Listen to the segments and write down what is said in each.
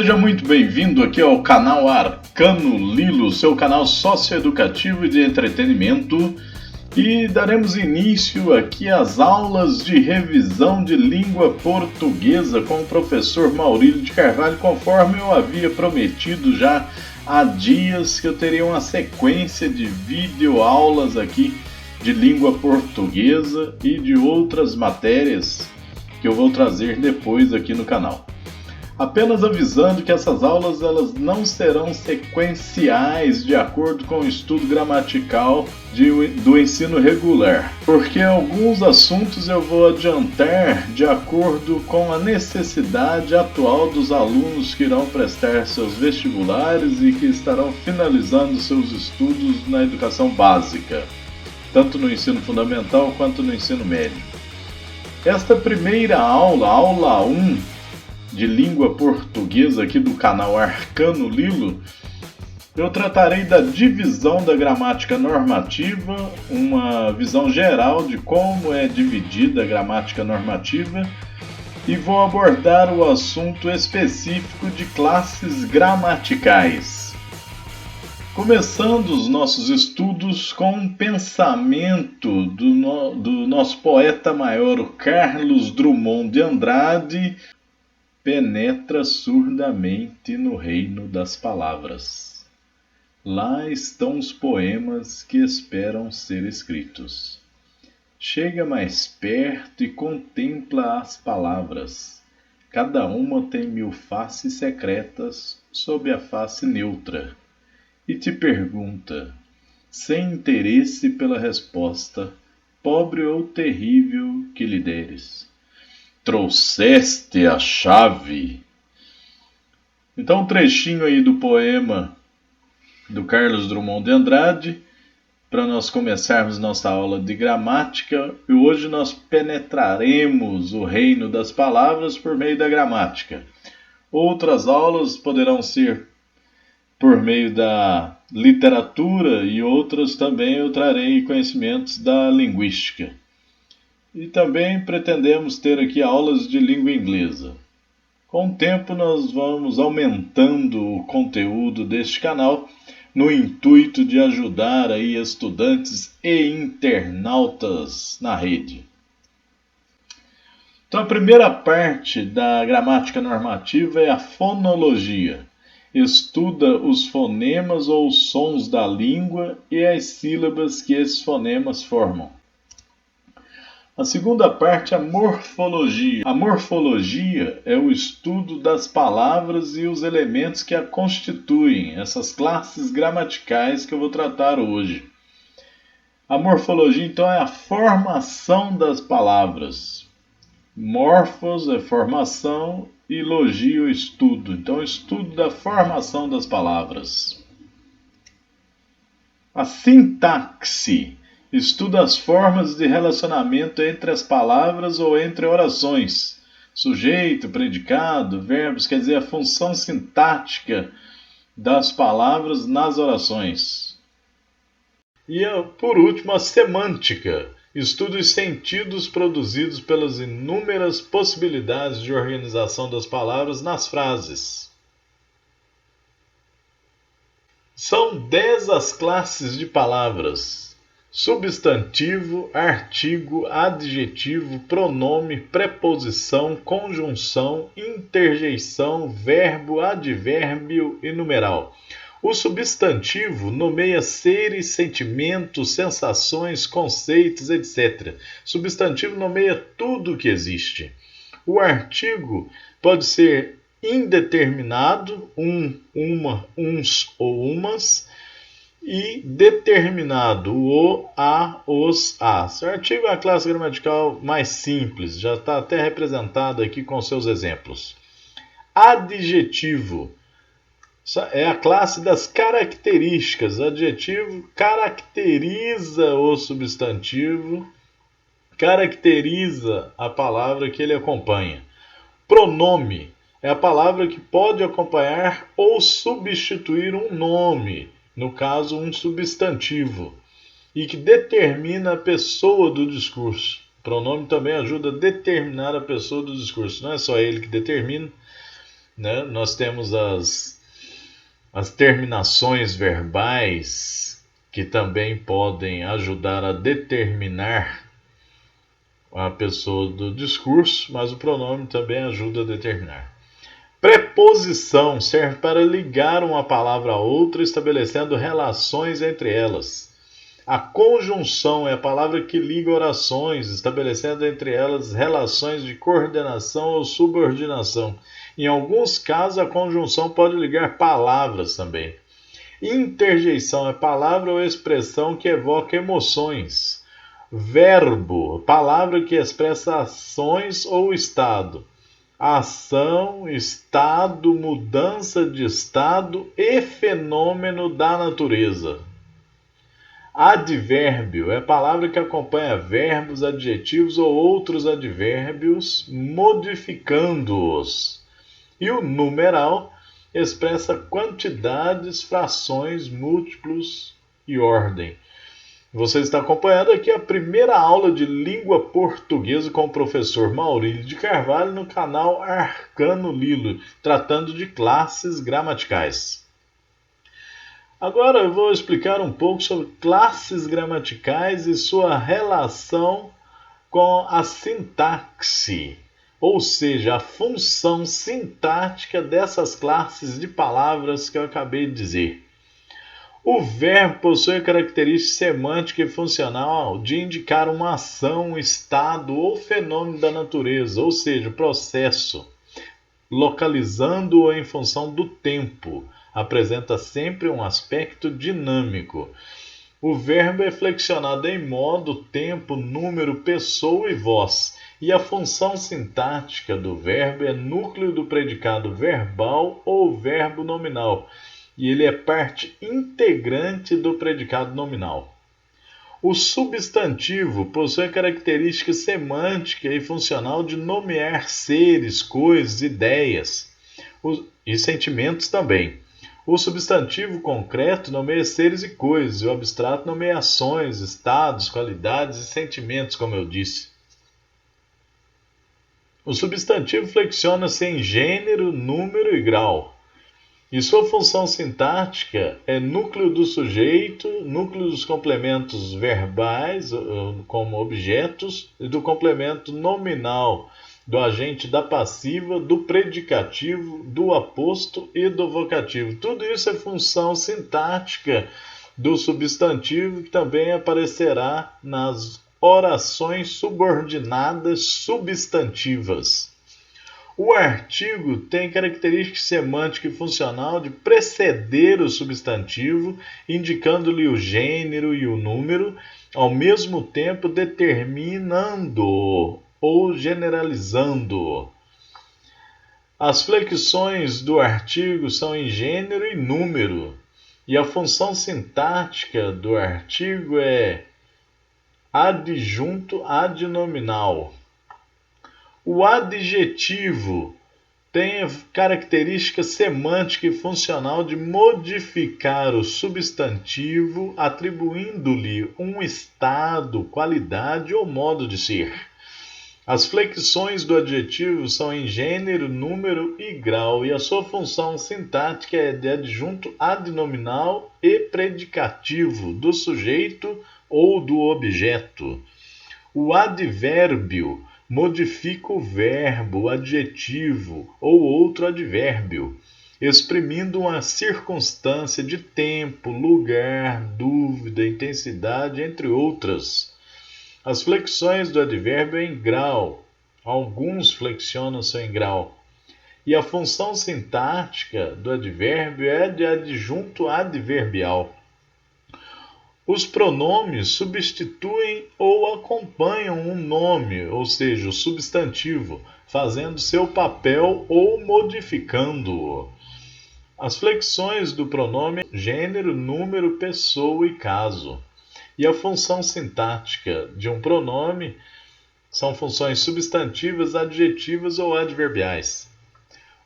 Seja muito bem-vindo aqui ao canal Arcano Lilo, seu canal socioeducativo e de entretenimento, e daremos início aqui às aulas de revisão de língua portuguesa com o professor Maurílio de Carvalho, conforme eu havia prometido já há dias que eu teria uma sequência de videoaulas aqui de língua portuguesa e de outras matérias que eu vou trazer depois aqui no canal. Apenas avisando que essas aulas elas não serão sequenciais de acordo com o estudo gramatical do ensino regular, porque alguns assuntos eu vou adiantar de acordo com a necessidade atual dos alunos que irão prestar seus vestibulares e que estarão finalizando seus estudos na educação básica, tanto no ensino fundamental quanto no ensino médio. Esta primeira aula, aula 1, de língua portuguesa aqui do canal Arcano Lilo, eu tratarei da divisão da gramática normativa, uma visão geral de como é dividida a gramática normativa, e vou abordar o assunto específico de classes gramaticais. Começando os nossos estudos com um pensamento do nosso poeta maior, o Carlos Drummond de Andrade: penetra surdamente no reino das palavras. Lá estão os poemas que esperam ser escritos. Chega mais perto e contempla as palavras. Cada uma tem 1000 faces secretas sob a face neutra. E te pergunta, sem interesse pela resposta, pobre ou terrível que lhe deres: trouxeste a chave? Então, um trechinho aí do poema do Carlos Drummond de Andrade, para nós começarmos nossa aula de gramática. E hoje nós penetraremos o reino das palavras por meio da gramática. Outras aulas poderão ser por meio da literatura e outras também eu trarei conhecimentos da linguística. E também pretendemos ter aqui aulas de língua inglesa. Com o tempo nós vamos aumentando o conteúdo deste canal no intuito de ajudar aí estudantes e internautas na rede. Então a primeira parte da gramática normativa é a fonologia. Estuda os fonemas ou sons da língua e as sílabas que esses fonemas formam. A segunda parte é a morfologia. A morfologia é o estudo das palavras e os elementos que a constituem, essas classes gramaticais que eu vou tratar hoje. A morfologia, então, é a formação das palavras. Morfos é formação e logia o estudo. Então, o estudo da formação das palavras. A sintaxe estuda as formas de relacionamento entre as palavras ou entre orações. Sujeito, predicado, verbos, quer dizer, a função sintática das palavras nas orações. E, por último, a semântica. Estuda os sentidos produzidos pelas inúmeras possibilidades de organização das palavras nas frases. São 10 as classes de palavras: substantivo, artigo, adjetivo, pronome, preposição, conjunção, interjeição, verbo, advérbio e numeral. O substantivo nomeia seres, sentimentos, sensações, conceitos, etc. Substantivo nomeia tudo o que existe. O artigo pode ser indeterminado, uma, uns ou umas, e determinado, o, a, os, as. O artigo é a classe gramatical mais simples, já está até representado aqui com seus exemplos. Adjetivo é a classe das características. Adjetivo caracteriza o substantivo, caracteriza a palavra que ele acompanha. Pronome é a palavra que pode acompanhar ou substituir um nome, no caso um substantivo, e que determina a pessoa do discurso. O pronome também ajuda a determinar a pessoa do discurso. Não é só ele que determina, né? Nós temos as terminações verbais, que também podem ajudar a determinar a pessoa do discurso, mas o pronome também ajuda a determinar. Preposição serve para ligar uma palavra a outra, estabelecendo relações entre elas. A conjunção é a palavra que liga orações, estabelecendo entre elas relações de coordenação ou subordinação. Em alguns casos, a conjunção pode ligar palavras também. Interjeição é palavra ou expressão que evoca emoções. Verbo, palavra que expressa ações ou estado. Ação, estado, mudança de estado e fenômeno da natureza. Advérbio é palavra que acompanha verbos, adjetivos ou outros advérbios, modificando-os. E o numeral expressa quantidades, frações, múltiplos e ordem. Você está acompanhando aqui a primeira aula de língua portuguesa com o professor Maurílio de Carvalho no canal Arcano Lilo, tratando de classes gramaticais. Agora eu vou explicar um pouco sobre classes gramaticais e sua relação com a sintaxe, ou seja, a função sintática dessas classes de palavras que eu acabei de dizer. O verbo possui a característica semântica e funcional de indicar uma ação, estado ou fenômeno da natureza, ou seja, processo, localizando-o em função do tempo. Apresenta sempre um aspecto dinâmico. O verbo é flexionado em modo, tempo, número, pessoa e voz. E a função sintática do verbo é núcleo do predicado verbal ou verbo nominal. E ele é parte integrante do predicado nominal. O substantivo possui a característica semântica e funcional de nomear seres, coisas, ideias e sentimentos também. O substantivo concreto nomeia seres e coisas, e o abstrato nomeia ações, estados, qualidades e sentimentos, como eu disse. O substantivo flexiona-se em gênero, número e grau. E sua função sintática é núcleo do sujeito, núcleo dos complementos verbais, como objetos, e do complemento nominal, do agente da passiva, do predicativo, do aposto e do vocativo. Tudo isso é função sintática do substantivo, que também aparecerá nas orações subordinadas substantivas. O artigo tem característica semântica e funcional de preceder o substantivo, indicando-lhe o gênero e o número, ao mesmo tempo determinando-o ou generalizando-o. As flexões do artigo são em gênero e número, e a função sintática do artigo é adjunto adnominal. O adjetivo tem a característica semântica e funcional de modificar o substantivo, atribuindo-lhe um estado, qualidade ou modo de ser. As flexões do adjetivo são em gênero, número e grau, e a sua função sintática é de adjunto adnominal e predicativo do sujeito ou do objeto. O advérbio modifica o verbo, o adjetivo ou outro advérbio, exprimindo uma circunstância de tempo, lugar, dúvida, intensidade, entre outras. As flexões do advérbio é em grau, alguns flexionam-se em grau, e a função sintática do advérbio é de adjunto adverbial. Os pronomes substituem ou acompanham um nome, ou seja, o substantivo, fazendo seu papel ou modificando-o. As flexões do pronome gênero, número, pessoa e caso. E a função sintática de um pronome são funções substantivas, adjetivas ou adverbiais.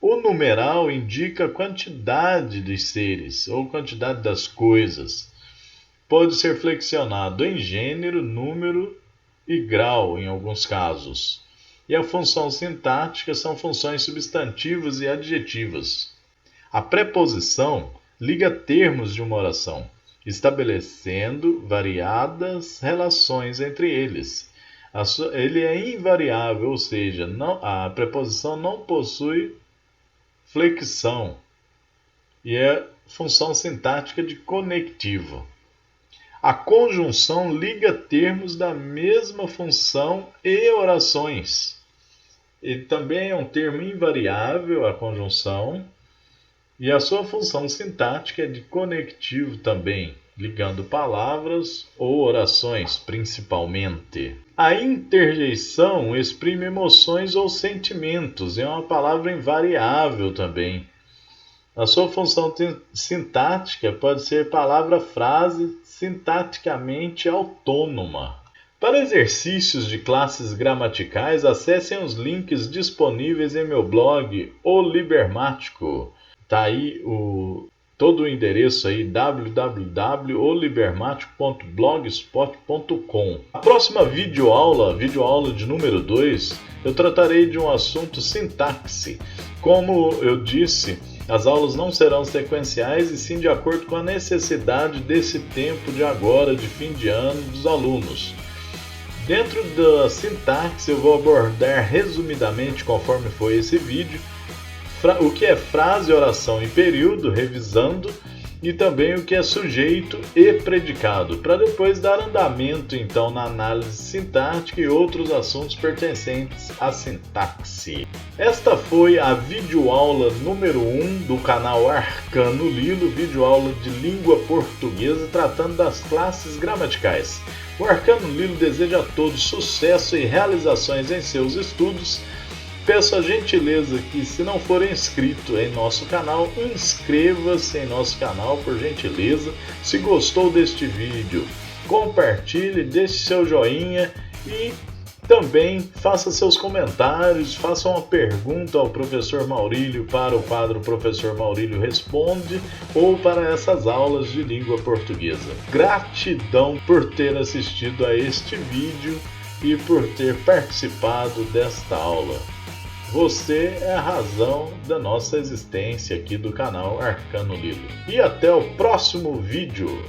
O numeral indica a quantidade dos seres ou quantidade das coisas. Pode ser flexionado em gênero, número e grau em alguns casos. E a função sintática são funções substantivas e adjetivas. A preposição liga termos de uma oração, estabelecendo variadas relações entre eles. Ele é invariável, ou seja, a preposição não possui flexão e é função sintática de conectivo. A conjunção liga termos da mesma função e orações. Ele também é um termo invariável, a conjunção, e a sua função sintática é de conectivo também, ligando palavras ou orações, principalmente. A interjeição exprime emoções ou sentimentos, é uma palavra invariável também. A sua função sintática pode ser palavra-frase sintaticamente autônoma. Para exercícios de classes gramaticais, acessem os links disponíveis em meu blog, O Libermático. Tá aí todo o endereço aí, www.olibermatico.blogspot.com. A próxima videoaula de número 2, eu tratarei de um assunto sintaxe. Como eu disse, as aulas não serão sequenciais e sim de acordo com a necessidade desse tempo de agora, de fim de ano, dos alunos. Dentro da sintaxe eu vou abordar resumidamente, conforme foi esse vídeo, o que é frase, oração e período, revisando, e também o que é sujeito e predicado, para depois dar andamento então na análise sintática e outros assuntos pertencentes à sintaxe. Esta foi a videoaula número 1 do canal Arcano Lilo, videoaula de língua portuguesa tratando das classes gramaticais. O Arcano Lilo deseja a todos sucesso e realizações em seus estudos. Peço a gentileza que, se não for inscrito em nosso canal, inscreva-se em nosso canal, por gentileza. Se gostou deste vídeo, compartilhe, deixe seu joinha e também faça seus comentários, faça uma pergunta ao professor Maurílio para o quadro Professor Maurílio Responde ou para essas aulas de língua portuguesa. Gratidão por ter assistido a este vídeo e por ter participado desta aula. Você é a razão da nossa existência aqui do canal Arcano Lilo. E até o próximo vídeo!